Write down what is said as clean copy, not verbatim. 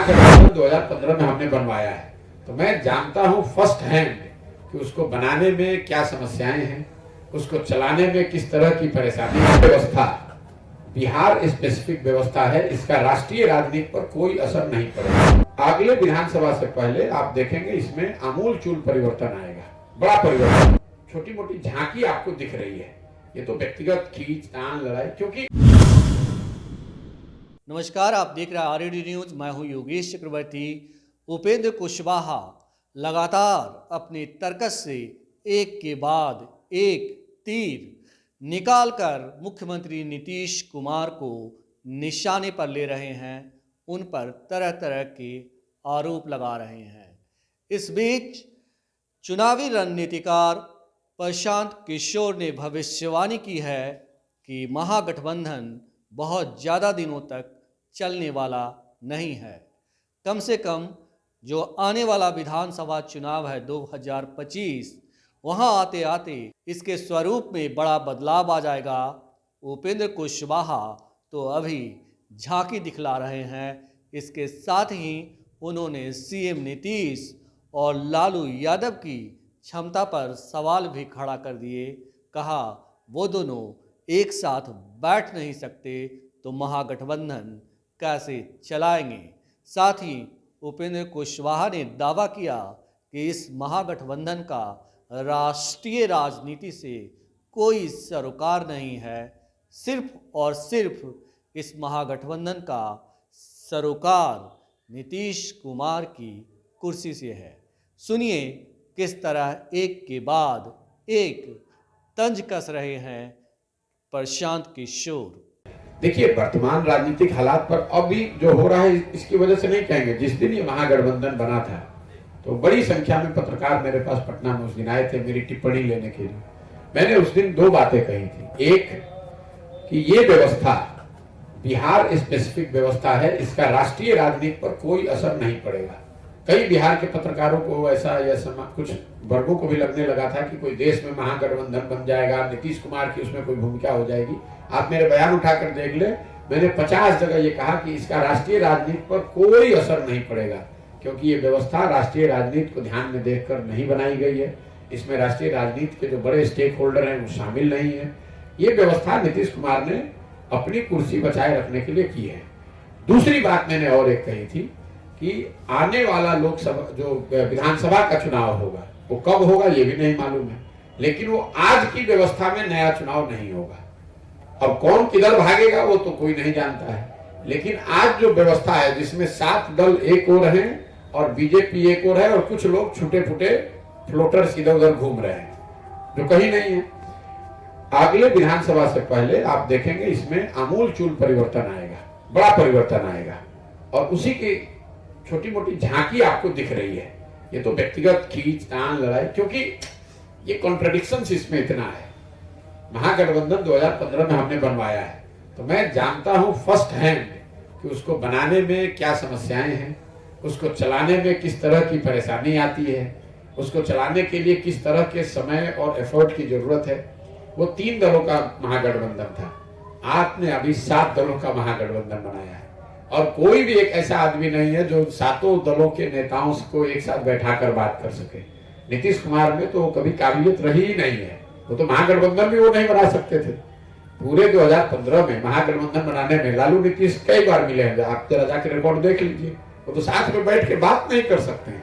महागठबंधन 2015 में हमने बनवाया है, तो मैं जानता हूं फर्स्ट हैंड कि उसको बनाने में क्या समस्याएं हैं, उसको चलाने में किस तरह की परेशानी है। व्यवस्था बिहार स्पेसिफिक व्यवस्था है, इसका राष्ट्रीय राजनीति पर कोई असर नहीं पड़ेगा। अगले विधानसभा से पहले आप देखेंगे इसमें आमूल-चूल परिवर्तन आएगा, बड़ा परिवर्तन। छोटी मोटी झांकी आपको दिख रही है, ये तो व्यक्तिगत खींचतान लड़ाई, क्योंकि नमस्कार, आप देख रहे हैं आरएडी न्यूज। मैं हूं योगेश चक्रवर्ती। उपेंद्र कुशवाहा लगातार अपने तर्कस से एक के बाद एक तीर निकालकर मुख्यमंत्री नीतीश कुमार को निशाने पर ले रहे हैं, उन पर तरह तरह के आरोप लगा रहे हैं। इस बीच चुनावी रणनीतिकार प्रशांत किशोर ने भविष्यवाणी की है कि महागठबंधन बहुत ज़्यादा दिनों तक चलने वाला नहीं है। कम से कम जो आने वाला विधानसभा चुनाव है 2025, वहां आते आते इसके स्वरूप में बड़ा बदलाव आ जाएगा। उपेंद्र कुशवाहा तो अभी झांकी दिखला रहे हैं। इसके साथ ही उन्होंने सीएम नीतीश और लालू यादव की क्षमता पर सवाल भी खड़ा कर दिए। कहा वो दोनों एक साथ बैठ नहीं सकते तो महागठबंधन कैसे चलाएंगे। साथ ही उपेंद्र कुशवाहा ने दावा किया कि इस महागठबंधन का राष्ट्रीय राजनीति से कोई सरोकार नहीं है, सिर्फ और सिर्फ इस महागठबंधन का सरोकार नीतीश कुमार की कुर्सी से है। सुनिए किस तरह एक के बाद एक तंज कस रहे हैं प्रशांत किशोर। देखिए, वर्तमान राजनीतिक हालात पर अभी जो हो रहा है इसकी वजह से नहीं कहेंगे। जिस दिन ये महागठबंधन बना था तो बड़ी संख्या में पत्रकार मेरे पास पटना में उस दिन आए थे मेरी टिप्पणी लेने के लिए। मैंने उस दिन दो बातें कही थी। एक कि ये व्यवस्था बिहार स्पेसिफिक व्यवस्था है, इसका राष्ट्रीय राजनीति पर कोई असर नहीं पड़ेगा। कई बिहार के पत्रकारों को ऐसा या कुछ वर्गों को भी लगने लगा था कि कोई देश में महागठबंधन बन जाएगा, नीतीश कुमार की उसमें कोई भूमिका हो जाएगी। आप मेरे बयान उठाकर देख ले, मैंने 50 जगह ये कहा कि इसका राष्ट्रीय राजनीति पर कोई असर नहीं पड़ेगा, क्योंकि ये व्यवस्था राष्ट्रीय राजनीति को ध्यान में देखकर नहीं बनाई गई है। इसमें राष्ट्रीय राजनीति के जो बड़े स्टेक होल्डर हैं वो शामिल नहीं है। ये व्यवस्था नीतीश कुमार ने अपनी कुर्सी बचाए रखने के लिए की है। दूसरी बात मैंने और एक कही थी कि आने वाला लोकसभा जो विधानसभा का चुनाव होगा वो कब होगा ये भी नहीं मालूम है, लेकिन वो आज की व्यवस्था में नया चुनाव नहीं होगा। अब कौन किधर भागेगा वो तो कोई नहीं जानता है, लेकिन आज जो व्यवस्था है जिसमें 7 दल एक ओर हैं और बीजेपी एक ओर है और कुछ लोग छूटे फूटे फ्लोटर्स इधर उधर घूम रहे हैं जो कहीं नहीं है। अगले विधानसभा से पहले आप देखेंगे इसमें आमूल-चूल परिवर्तन आएगा, बड़ा परिवर्तन आएगा, और उसी की छोटी मोटी झांकी आपको दिख रही है। ये तो व्यक्तिगत खींचतान लड़ाई, क्योंकि ये कॉन्ट्रडिक्शंस इसमें इतना है। महागठबंधन 2015 में हमने बनवाया है, तो मैं जानता हूं फर्स्ट हैंड कि उसको बनाने में क्या समस्याएं हैं, उसको चलाने में किस तरह की परेशानी आती है, उसको चलाने के लिए किस तरह के समय और एफर्ट की जरूरत है। वो 3 दलों का महागठबंधन था, आपने अभी 7 दलों का महागठबंधन बनाया है, और कोई भी एक ऐसा आदमी नहीं है जो 7 दलों के नेताओं को एक साथ बैठाकर बात कर सके। नीतीश कुमार में तो कभी काबिलियत रही ही नहीं है, वो तो महागठबंधन भी वो नहीं बना सकते थे। पूरे 2015 में महागठबंधन बनाने में लालू नीतीश कई बार मिले हैं, आप जरा जाकर रिकॉर्ड देख लीजिए। वो तो साथ में बैठ के बात नहीं कर सकते हैं।